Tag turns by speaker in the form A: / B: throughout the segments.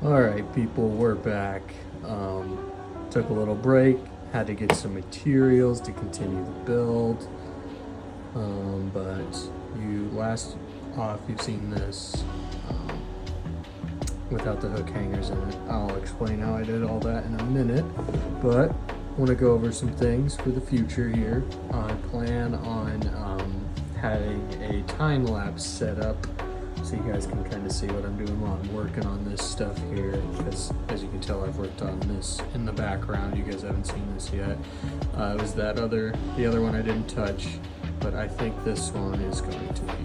A: All right, people, we're back. Took a little break, had to get some materials to continue the build. But you last off, you've seen this without the hook hangers in it. I'll explain how I did all that in a minute, but I want to go over some things for the future here. I plan on having a time lapse set up so you guys can kind of see what I'm doing while I'm working on this stuff here, because as you can tell, I've worked on this in the background. You guys haven't seen this yet. It was the other one I didn't touch, but I think this one is going to be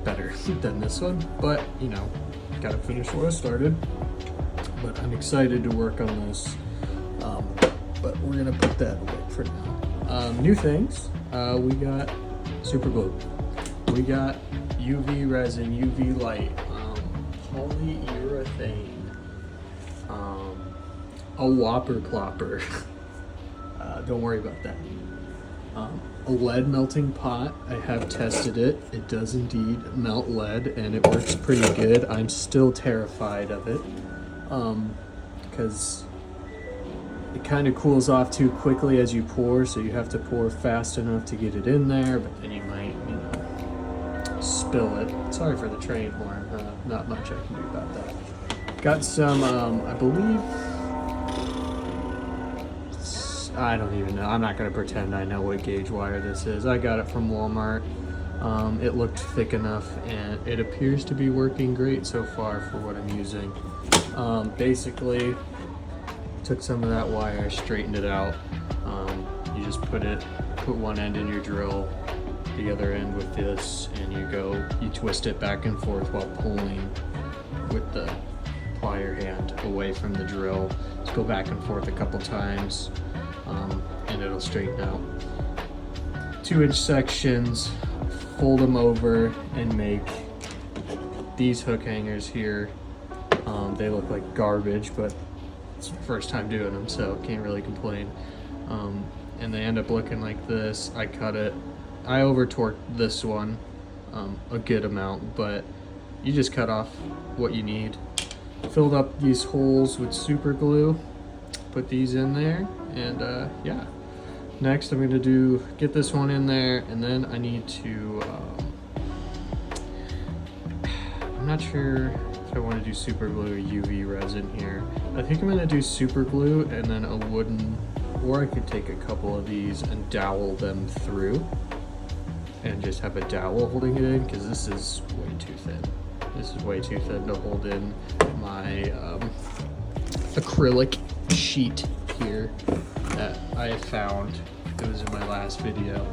A: better than this one, but you know, gotta finish what I started. But I'm excited to work on this, but we're gonna put that away for now. New things, we got super glue, we got UV resin, UV light, polyurethane, a whopper plopper. Don't worry about that. A lead melting pot. I have tested it. It does indeed melt lead, and it works pretty good. I'm still terrified of it because it kind of cools off too quickly as you pour, so you have to pour fast enough to get it in there, but then you might, spill it. Sorry for the train horn. Not much I can do about that. Got some, I believe, I don't even know. I'm not going to pretend I know what gauge wire this is. I got it from Walmart. It looked thick enough, and it appears to be working great so far for what I'm using. Basically, took some of that wire, straightened it out. You just put one end in your drill, the other end with this, and you twist it back and forth while pulling with the plier hand away from the drill. Just go back and forth a couple times, and it'll straighten out. 2-inch sections, fold them over, and make these hook hangers here. They look like garbage, but it's the first time doing them, so can't really complain. And they end up looking like this. I cut it. I over torqued this one a good amount, but you just cut off what you need. Filled up these holes with super glue, put these in there, and yeah. Next I'm going to get this one in there, and then I need to, I'm not sure if I want to do super glue or UV resin here. I think I'm going to do super glue and then a wooden, or I could take a couple of these and dowel them through and just have a dowel holding it in, because this is way too thin. This is way too thin to hold in my acrylic sheet here that I found. It was in my last video.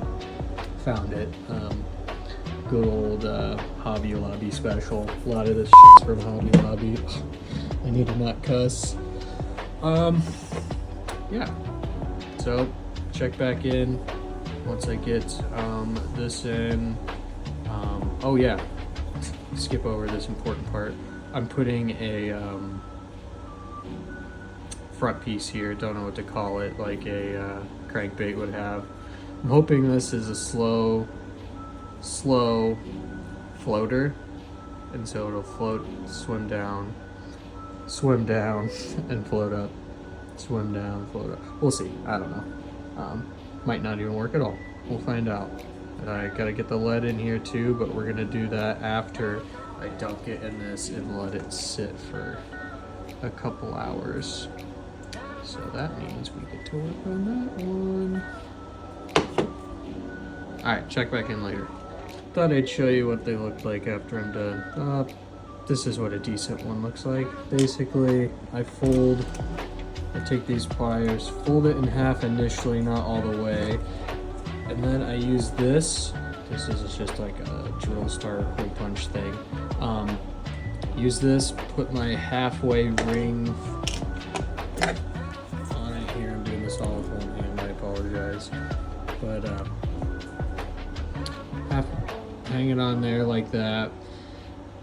A: Found it. Good old Hobby Lobby special. A lot of this shit's from Hobby Lobby. I need to not cuss. Yeah. So check back in once I get this in. Oh yeah, skip over this important part. I'm putting a front piece here, don't know what to call it, like a crankbait would have. I'm hoping this is a slow floater, and so it'll float, swim down, and float up, swim down, float up. We'll see, I don't know. Might not even work at all. We'll find out. I gotta get the lead in here too, but we're gonna do that after I dunk it in this and let it sit for a couple hours. So that means we get to work on that one. Alright, check back in later. Thought I'd show you what they look like after I'm done. This is what a decent one looks like. Basically, I take these pliers, fold it in half initially, not all the way, and then I use this. This is just like a drill star hole punch thing. Use this, put my halfway ring on it here. I'm doing this all with one hand, I apologize. But hang it on there like that.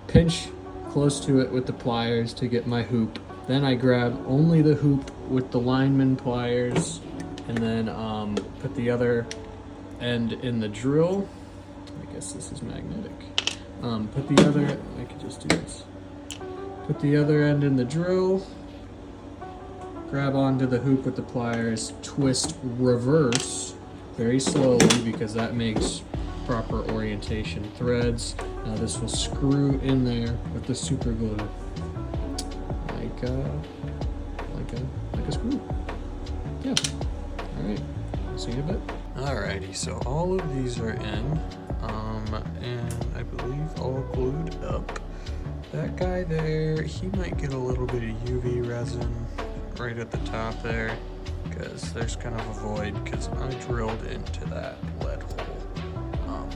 A: Pinch close to it with the pliers to get my hoop. Then I grab only the hoop with the lineman pliers, and then put the other end in the drill. I guess this is magnetic. Put the other, I could just do this. Put the other end in the drill, grab onto the hoop with the pliers, twist reverse very slowly because that makes proper orientation threads. Now this will screw in there with the super glue like a screw. Yeah. All right. See you in a bit. Alrighty, so all of these are in, and I believe all glued up. That guy there, he might get a little bit of UV resin right at the top there, because there's kind of a void, because I drilled into that lead hole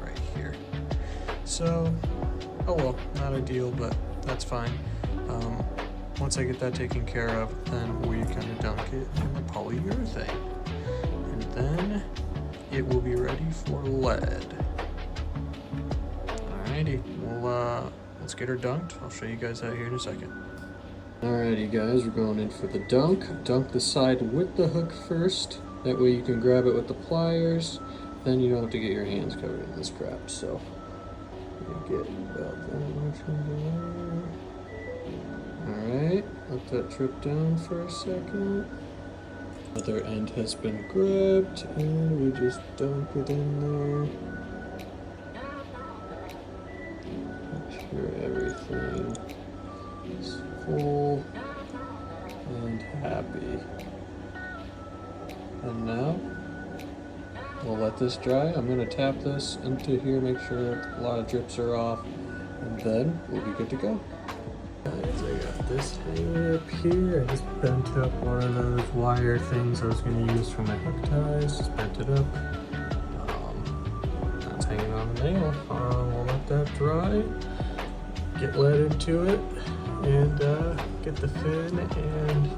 A: right here. So, oh well, not ideal, but that's fine. Once I get that taken care of, then we kind of dunk it in the polyurethane. And then it will be ready for lead. Alrighty, well, let's get her dunked. I'll show you guys out here in a second. Alrighty guys, we're going in for the dunk. Dunk the side with the hook first. That way you can grab it with the pliers. Then you don't have to get your hands covered in this crap. So, you get about that much into there. Alright, let that drip down for a second. Other end has been grabbed, and we just dump it in there. Make sure everything is full and happy. And now, we'll let this dry. I'm going to tap this into here, make sure a lot of drips are off, and then we'll be good to go. Guys, I got this hanging up here. I just bent up one of those wire things I was going to use for my hook ties. Just bent it up. That's hanging on the nail. We'll let that dry. Get lead into it, and get the fin and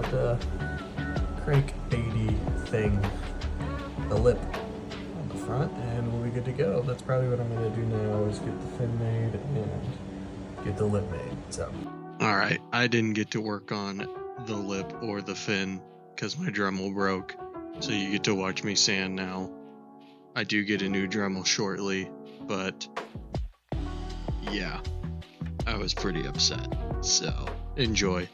A: the crankbaity thing, the lip on the front, and we'll be good to go. That's probably what I'm going to do now, is get the fin made and get the lip made. So, all right, I didn't get to work on the lip or the fin because my Dremel broke, so you get to watch me sand now. I do get a new Dremel shortly, but yeah, I was pretty upset. So enjoy.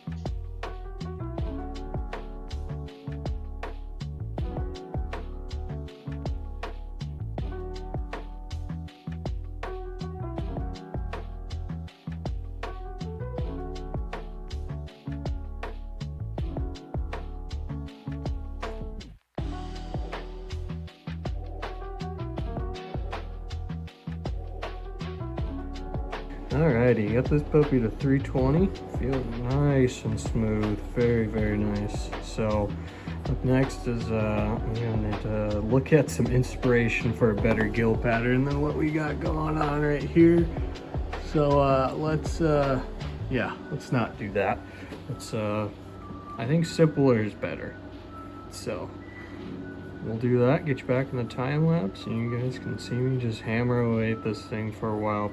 A: Alrighty, got this puppy to 320. Feels nice and smooth. Very, very nice. So, up next is I'm going to look at some inspiration for a better gill pattern than what we got going on right here. So, let's not do that. Let's, I think simpler is better. So, we'll do that, get you back in the time lapse, and you guys can see me just hammer away at this thing for a while.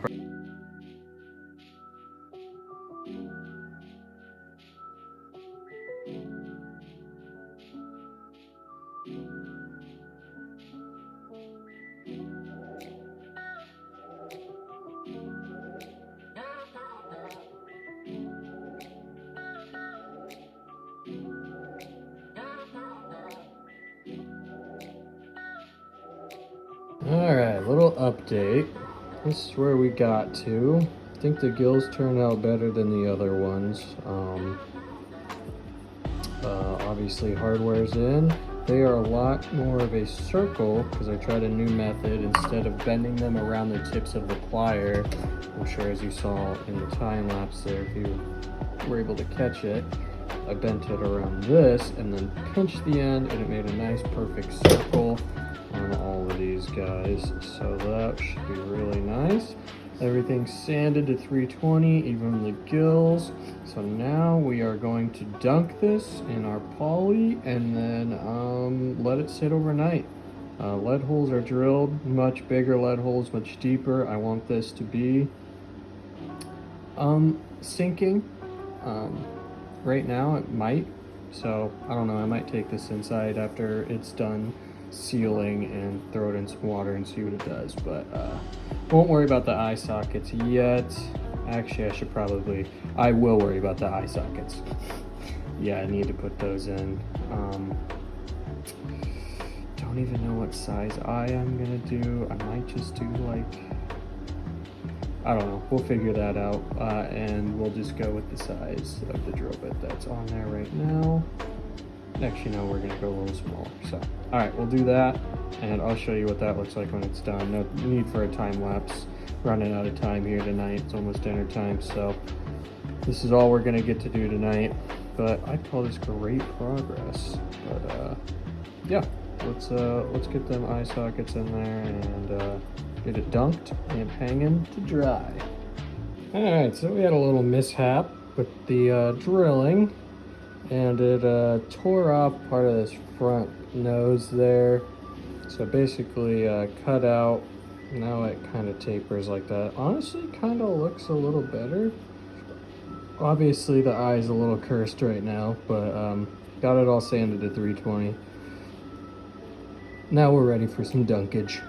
A: Alright, little update. This is where we got to. I think the gills turned out better than the other ones. Obviously hardware's in. They are a lot more of a circle because I tried a new method. Instead of bending them around the tips of the plier, I'm sure as you saw in the time lapse there, if you were able to catch it, I bent it around this and then pinched the end, and it made a nice perfect circle on all of these guys. So that should be really nice. Everything's sanded to 320, even the gills. So now we are going to dunk this in our poly and then let it sit overnight. Lead holes are drilled, much bigger lead holes, much deeper. I want this to be sinking. Right now it might, so I don't know, I might take this inside after it's done sealing and throw it in some water and see what it does, but won't worry about the eye sockets yet. Actually, I will worry about the eye sockets. Yeah, I need to put those in. Don't even know what size eye I'm gonna do. I might just do like, I don't know, we'll figure that out. And we'll just go with the size of the drill bit that's on there right now. Actually, no, we're gonna go a little smaller. So, all right, we'll do that, and I'll show you what that looks like when it's done. No need for a time lapse. Running out of time here tonight. It's almost dinner time, so this is all we're gonna get to do tonight. But I'd call this great progress. But yeah, let's get them eye sockets in there and get it dunked and hanging to dry. All right, so we had a little mishap with the drilling, and it tore off part of this front nose there. So basically cut out. Now it kind of tapers like that. Honestly, kind of looks a little better. Obviously the eye is a little cursed right now, but got it all sanded at 320. Now we're ready for some dunkage.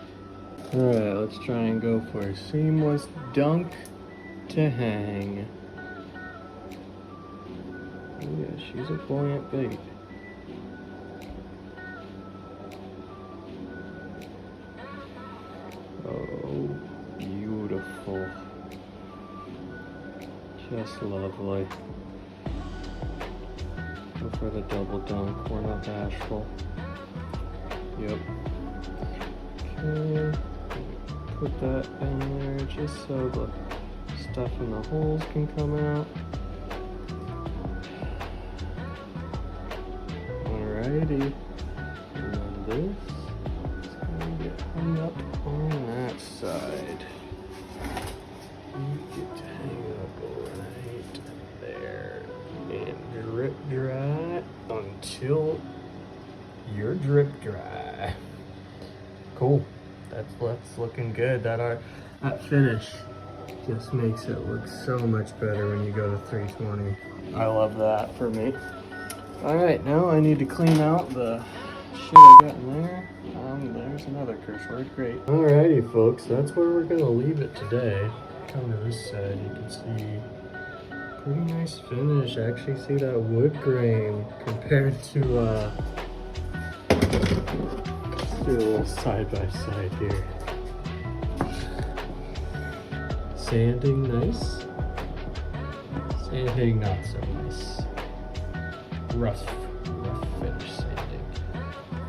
A: All right, let's try and go for a seamless dunk to hang. Oh yeah, she's a buoyant bait. Oh, beautiful. Just lovely. Go for the double dunk, we're not bashful. Yep. Okay, put that in there just so the stuff in the holes can come out. Alrighty. And then this is going to get hung up on that side. You get to hang up right there and drip dry until you're drip dry. Cool. That's looking good. That finish just makes it look so much better when you go to 320. I love that for me. All right, now I need to clean out the shit I got in there. There's another curse word. Great. Alrighty, folks, that's where we're gonna leave it today. Come to this side, you can see pretty nice finish. Actually, see that wood grain compared to let's do a little side by side here. Sanding nice. Sanding not so nice. Rough finish sanding.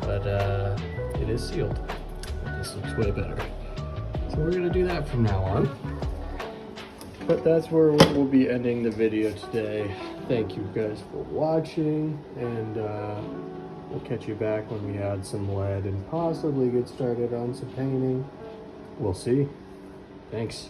A: But it is sealed. This looks way better. So we're gonna do that from now on. But that's where we'll be ending the video today. Thank you guys for watching, and we'll catch you back when we add some lead and possibly get started on some painting. We'll see. Thanks.